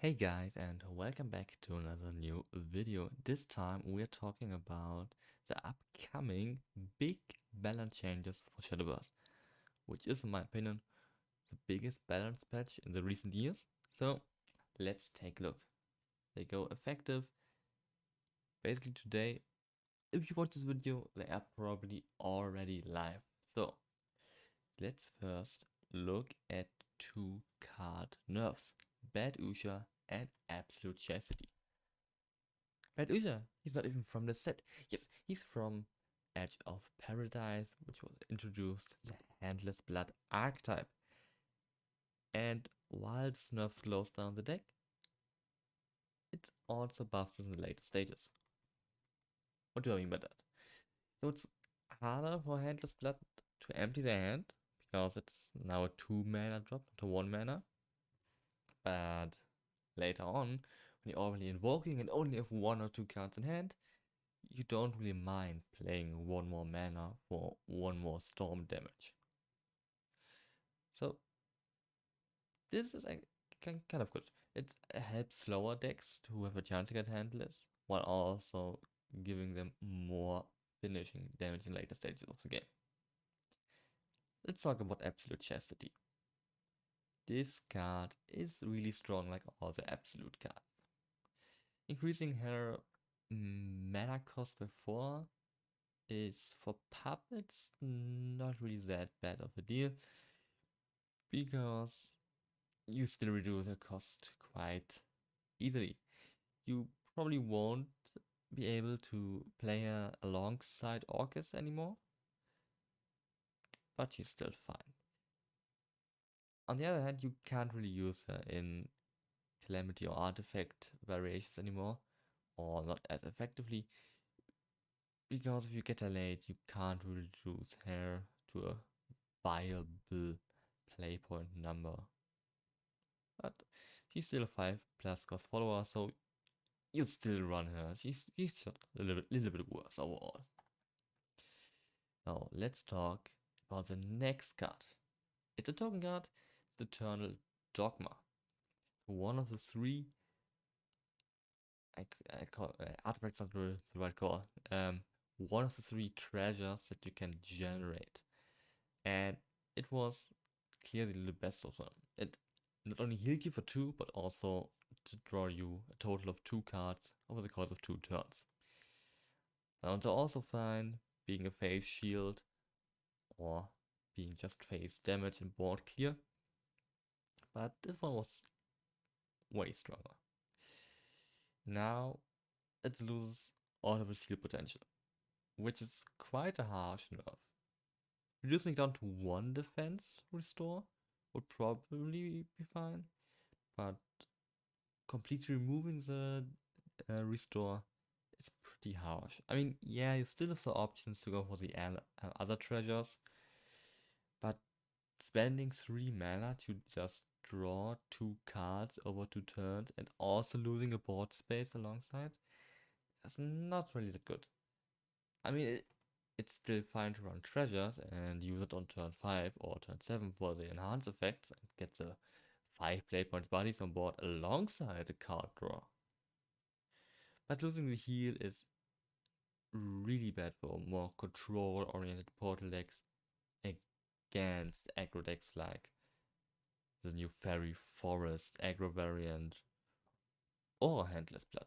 Hey guys, and welcome back to another new video. This time we're talking about the upcoming big balance changes for Shadowverse, which is in my opinion the biggest balance patch in the recent years. So let's take a look. They go effective basically today. If you watch this video, they are probably already live. So let's first look at two card nerfs, Bad Usha and Absolute Chastity. Bad Usha, he's not even from the set. Yes, he's from Edge of Paradise, which was introduced the Handless Blood archetype. And while this nerf slows down the deck, it also buffs in the later stages. What do I mean by that? So it's harder for Handless Blood to empty their hand, because it's now a 2 mana drop to 1 mana. But later on, when you're already invoking and only have 1 or 2 cards in hand, you don't really mind playing 1 more mana for 1 more storm damage. So this is kind of good. It helps slower decks to have a chance to get handless, while also giving them more finishing damage in later stages of the game. Let's talk about Absolute Chastity. This card is really strong like all the Absolute cards. Increasing her mana cost by 4 is for puppets not really that bad of a deal, because you still reduce the cost quite easily. You probably won't be able to play her alongside Orcus anymore, but you're still fine. On the other hand, you can't really use her in Calamity or Artifact variations anymore, or not as effectively, because if you get her late, you can't reduce her to a viable play point number. But she's still a 5+ cost follower, so you still run her. She's just a little bit worse overall. Now let's talk about the next card. It's a token card, the Eternal Dogma. One of the 3 I call artifacts, not the right call. One of the 3 treasures that you can generate, and it was clearly the best of them. It not only healed you for 2, but also to draw you a total of 2 cards over the course of 2 turns. Sounds also fine being a phase shield or being just phase damage and board clear, but this one was way stronger. Now it loses all of its heal potential, which is quite a harsh nerf. Reducing it down to 1 defense restore would probably be fine, but completely removing the restore is pretty harsh. I mean, yeah, you still have the options to go for the other treasures, but spending 3 mana to just draw 2 cards over 2 turns and also losing a board space alongside is not really that good. I mean, it's still fine to run treasures and use it on turn 5 or turn 7 for the enhance effects and get the 5 play points bodies on board alongside the card draw. But losing the heal is really bad for more control-oriented portal decks against aggro decks like the new Fairy Forest aggro variant or Handless Blood.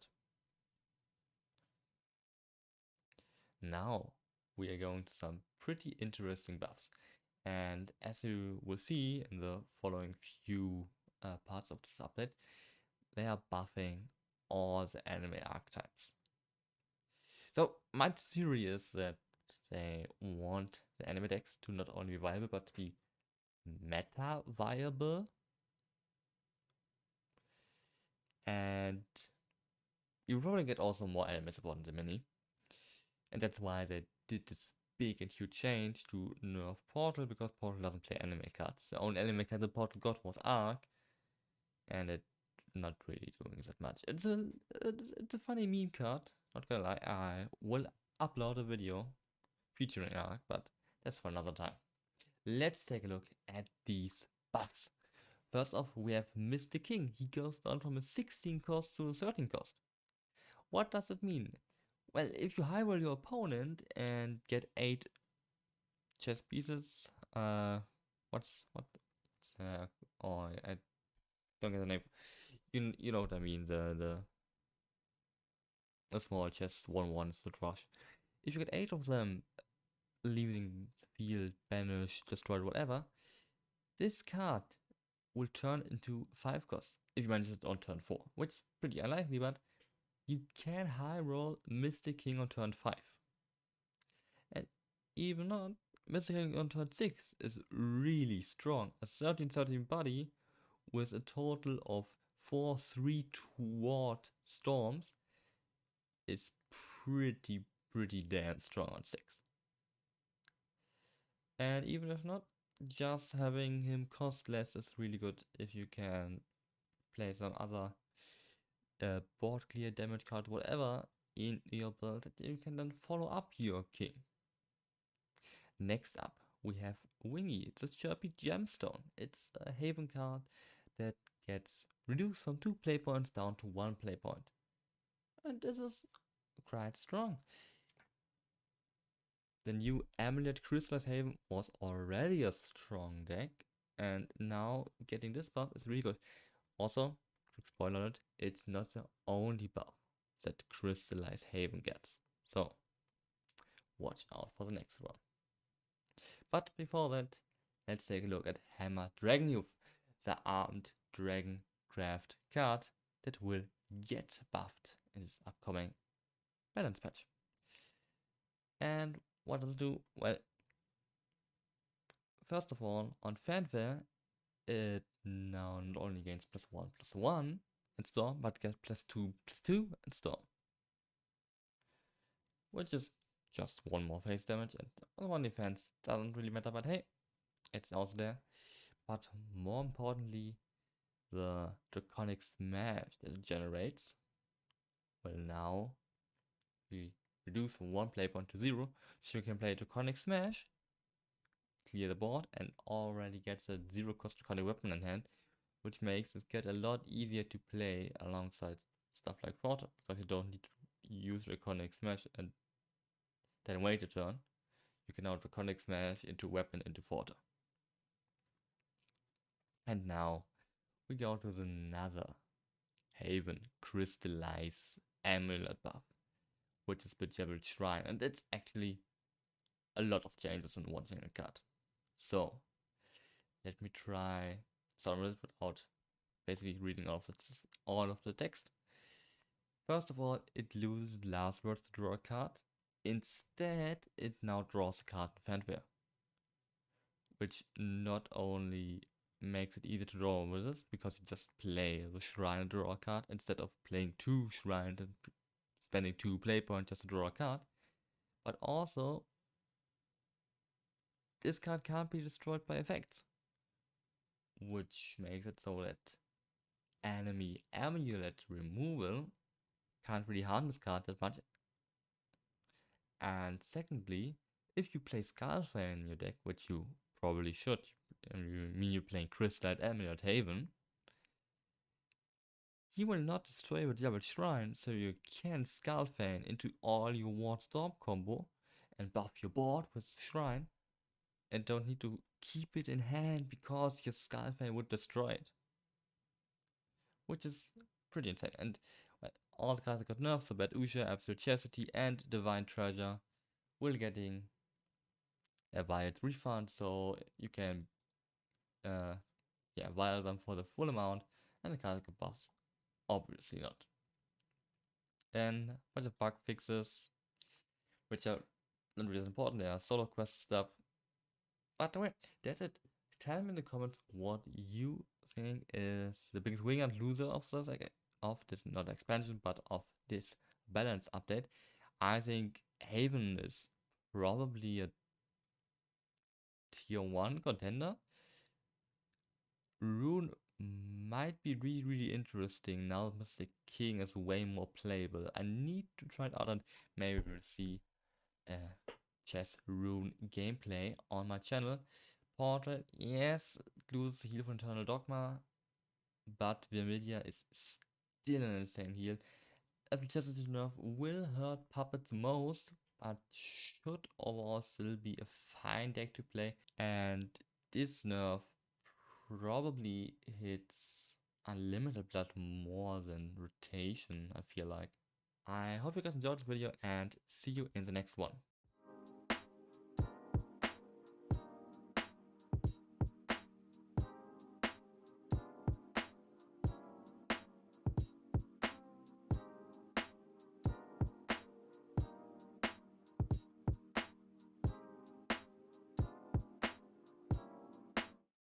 Now we are going to some pretty interesting buffs, and as you will see in the following few parts of this update, they are buffing all the anime archetypes. So my theory is that they want the anime decks to not only be viable but to be meta viable, and you probably get also more anime support in the mini, and that's why they did this big and huge change to nerf Portal, because Portal doesn't play anime cards. The only anime card the Portal got was Arc, and it's not really doing that much. It's a funny meme card, not gonna lie. I will upload a video featuring Arc, but that's for another time. Let's take a look at these buffs. First off, we have Mr. King. He goes down from a 16 cost to a 13 cost. What does it mean? Well, if you high roll your opponent and get 8 chess pieces, what's what? Oh, I don't get the name. You know what I mean? The small chess 1/1s with rush. If you get 8 of them, leaving the field, banished, destroyed, whatever, this card will turn into 5 cost if you manage it on turn 4, which is pretty unlikely, but you can high roll Mr. King on turn 5. And even not, Mr. King on turn 6 is really strong. A 13/13 body with a total of 4 3/4 storms is pretty damn strong on 6. And even if not, just having him cost less is really good if you can play some other board clear, damage card, whatever in your build that you can then follow up your king. Next up, we have Wingy. It's a chirpy gemstone. It's a haven card that gets reduced from 2 play points down to 1 play point. And this is quite strong. The new Amulet Crystallized Haven was already a strong deck, and now getting this buff is really good. Also, quick spoiler alert, it's not the only buff that Crystallized Haven gets, so watch out for the next one. But before that, let's take a look at Hammerdragneov, the armed dragon craft card that will get buffed in this upcoming balance patch. And what does it do? Well, first of all, on fanfare, it now not only gains +1/+1 in storm, but gets +2/+2 in storm, which is just 1 more face damage, and on 1 defense doesn't really matter, but hey, it's also there. But more importantly, the Draconic Smash that it generates will now be reduced from 1 play point to 0, so you can play Draconic Smash, clear the board, and already gets a 0 cost Draconic weapon in hand, which makes it get a lot easier to play alongside stuff like Porter, because you don't need to use Draconic Smash and then wait a turn. You can now Draconic Smash into weapon into Forter. And now we go to another Haven Crystallize Amulet buff, which is Bejeweled Shrine, and it's actually a lot of changes in one single card. So let me try some of it without basically reading all of the text. First of all, it loses last words to draw a card. Instead, it now draws a card in fanfare, which not only makes it easier to draw wizards, because you just play the shrine and draw a card instead of playing 2 shrines and spending 2 play points just to draw a card, but also this card can't be destroyed by effects, which makes it so that enemy amulet removal can't really harm this card that much. And secondly, if you play Skullfire in your deck, which you probably should, I mean you're playing Crystallite Amulet Haven, he will not destroy with Double Shrine, so you can Skullfan into all your Ward Storm combo and buff your board with Shrine, and don't need to keep it in hand because your Skullfan would destroy it, which is pretty insane. And all the cards that got nerfs, so Bad Usha, Absolute Chastity, and Divine Treasure, will getting a Wild refund, so you can wild them for the full amount, and the cards get buffs. Obviously not. And a bunch of bug fixes, which are not really important. They are solo quest stuff. But wait, that's it. Tell me in the comments what you think is the biggest winner and loser of this not expansion, but of this balance update. I think Haven is probably a tier 1 contender. Rune might be really interesting now that Mr. King is way more playable. I need to try it out, and maybe we'll see chess rune gameplay on my channel. Portal, yes, loses heal for internal Dogma, but Vermilion is still an insane heal. Electricity nerf will hurt puppets most, but should overall still be a fine deck to play. And this nerf probably hits unlimited blood more than rotation, I feel like. I hope you guys enjoyed this video and see you in the next one.